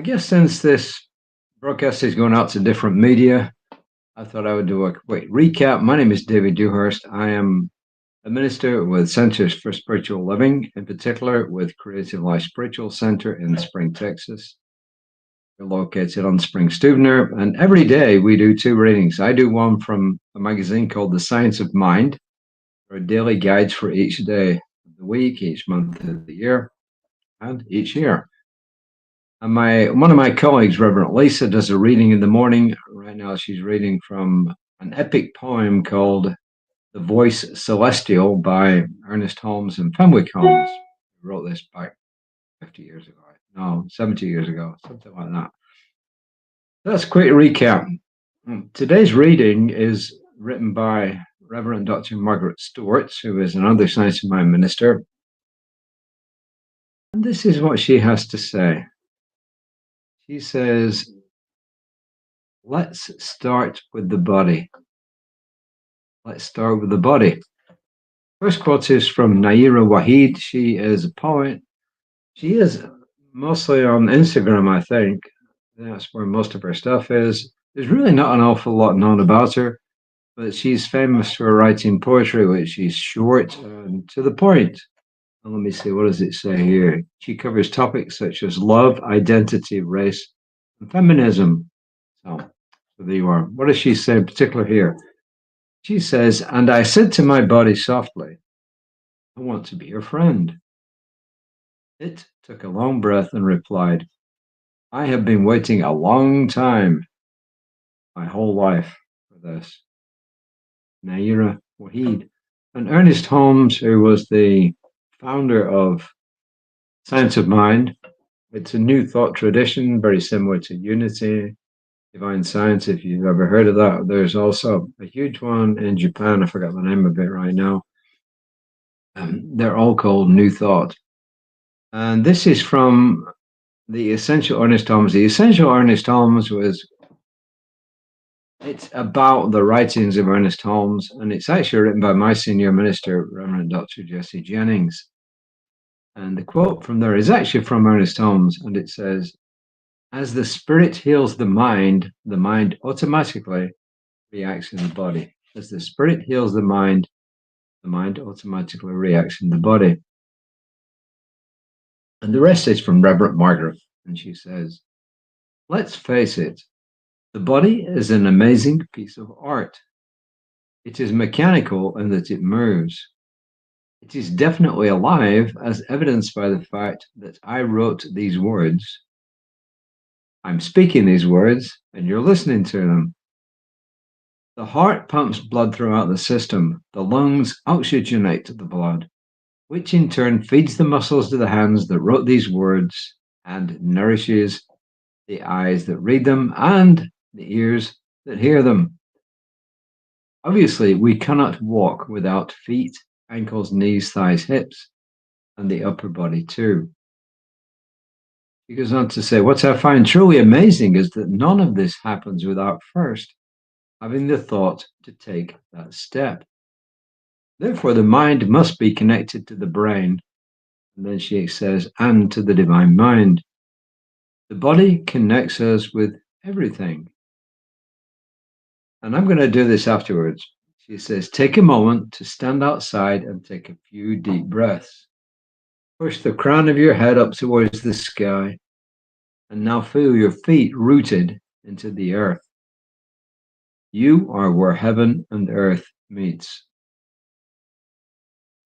I guess since this broadcast is going out to different media, I thought I would do a quick recap. My name is David Dewhurst. I am a minister with Centers for Spiritual Living, in particular with Creative Life Spiritual Center in Spring, Texas. We're located on Spring Stuvener, and every day we do two readings. I do one from a magazine called The Science of Mind. There are daily guides for each day of the week, each month of the year, and each year. And one of my colleagues, Reverend Lisa, does a reading in the morning. Right now, she's reading from an epic poem called "The Voice Celestial" by Ernest Holmes and Fenwick Holmes. Who wrote this back 50 years ago. No, 70 years ago, something like that. That's a quick recap. Today's reading is written by Reverend Dr Margaret Stortz, who is another Science of Mind minister. And this is what she has to say. She says, let's start with the body. Let's start with the body. First quote is from Naira Waheed. She is a poet. She is mostly on Instagram, I think. That's where most of her stuff is. There's really not an awful lot known about her, but she's famous for writing poetry, which is short and to the point. And let me see, what does it say here? She covers topics such as love, identity, race, and feminism. So there you are. What does she say in particular here? She says, and I said to my body softly, I want to be your friend. It took a long breath and replied, I have been waiting a long time, my whole life, for this. Naira Waheed. And Ernest Holmes, who was the founder of Science of Mind. It's a new thought tradition, very similar to Unity, Divine Science, if you've ever heard of that. There's also a huge one in Japan. I forgot the name of it right now. They're all called New Thought. And this is from the Essential Ernest Holmes. The Essential Ernest Holmes it's about the writings of Ernest Holmes, and it's actually written by my senior minister, Reverend Dr. Jesse Jennings. And the quote from there is actually from Ernest Holmes, and it says, as the spirit heals the mind automatically reacts in the body. As the spirit heals the mind automatically reacts in the body. And the rest is from Reverend Margaret, and she says, let's face it, the body is an amazing piece of art. It is mechanical in that it moves. It is definitely alive, as evidenced by the fact that I wrote these words. I'm speaking these words, and you're listening to them. The heart pumps blood throughout the system. The lungs oxygenate the blood, which in turn feeds the muscles to the hands that wrote these words and nourishes the eyes that read them and the ears that hear them. Obviously, we cannot walk without feet, ankles, knees, thighs, hips, and the upper body too. He goes on to say, what I find truly amazing is that none of this happens without first having the thought to take that step. Therefore, the mind must be connected to the brain. And then she says, and to the divine mind. The body connects us with everything. And I'm going to do this afterwards. She says, take a moment to stand outside and take a few deep breaths. Push the crown of your head up towards the sky. And now feel your feet rooted into the earth. You are where heaven and earth meets.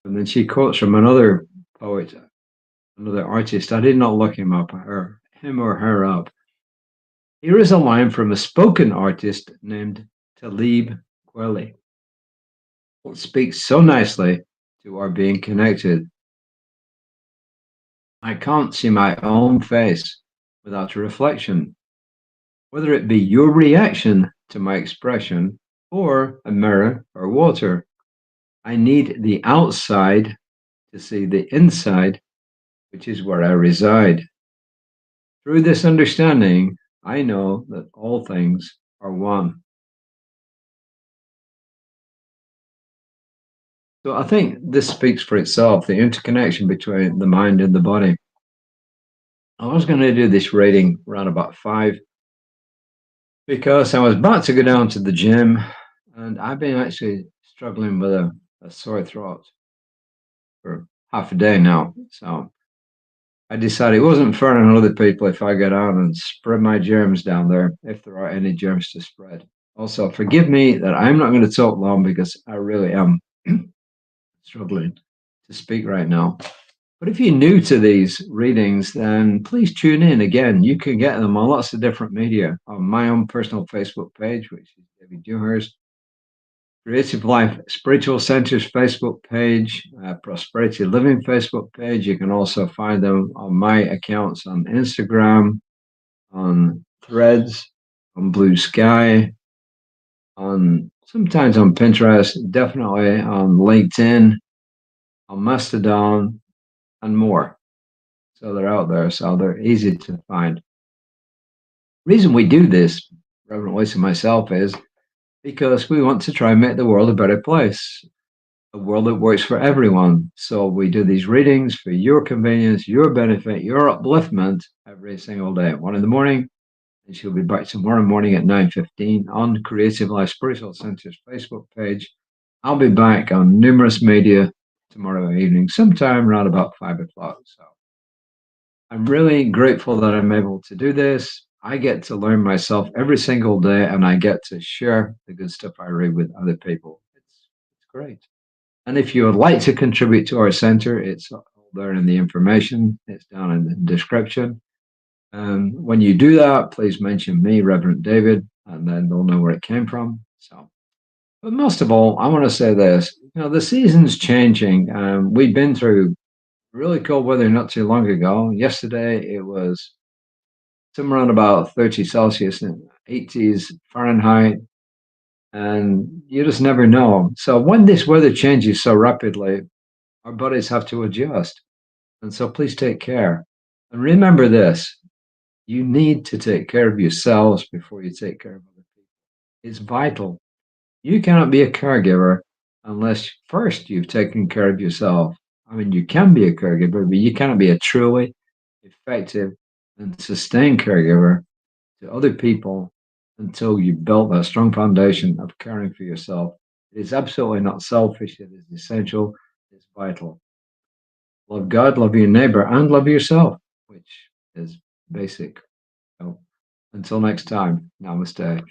And then she quotes from another poet, another artist. I did not look him or her up. Here is a line from a spoken artist named Talib Kweli. It speaks so nicely to our being connected. I can't see my own face without a reflection, whether it be your reaction to my expression or a mirror or water. I need the outside to see the inside, which is where I reside. Through this understanding, I know that all things are one. So I think this speaks for itself, the interconnection between the mind and the body. I was going to do this reading around about 5 because I was about to go down to the gym, and I've been actually struggling with a sore throat for half a day now. So I decided it wasn't fair on other people if I get out and spread my germs down there, if there are any germs to spread. Also, forgive me that I'm not going to talk long because I really am struggling to speak right now. But if you're new to these readings, then please tune in. Again, you can get them on lots of different media, on my own personal Facebook page, which is David Dewhurst, Creative Life Spiritual Centers Facebook page, Prosperity Living Facebook page. You can also find them on my accounts on Instagram, on Threads, on Blue Sky, on sometimes on Pinterest, definitely on LinkedIn, on Mastodon, and more. So they're out there, so they're easy to find. Reason we do this, Reverend Weiss and myself, is because we want to try and make the world a better place, a world that works for everyone. So we do these readings for your convenience, your benefit, your upliftment every single day at 1 a.m. And she'll be back tomorrow morning at 9:15 on Creative Life Spiritual Center's Facebook page. I'll be back on numerous media tomorrow evening, sometime around about 5 o'clock. So I'm really grateful that I'm able to do this. I get to learn myself every single day, and I get to share the good stuff I read with other people. It's great. And if you would like to contribute to our center, it's all there in the information. It's down in the description. When you do that, please mention me, Reverend David, and then they'll know where it came from. So, but most of all, I want to say this: the season's changing. We've been through really cold weather not too long ago. Yesterday, it was somewhere around about 30 Celsius and 80s Fahrenheit, and you just never know. So when this weather changes so rapidly, our bodies have to adjust. And so please take care. And remember this: you need to take care of yourselves before you take care of other people. It's vital. You cannot be a caregiver unless first you've taken care of yourself. I mean, you can be a caregiver, but you cannot be a truly effective and sustained caregiver to other people until you've built that strong foundation of caring for yourself. It is absolutely not selfish. It is essential. It's vital. Love God, love your neighbor, and love yourself, which is basic. So until next time, namaste.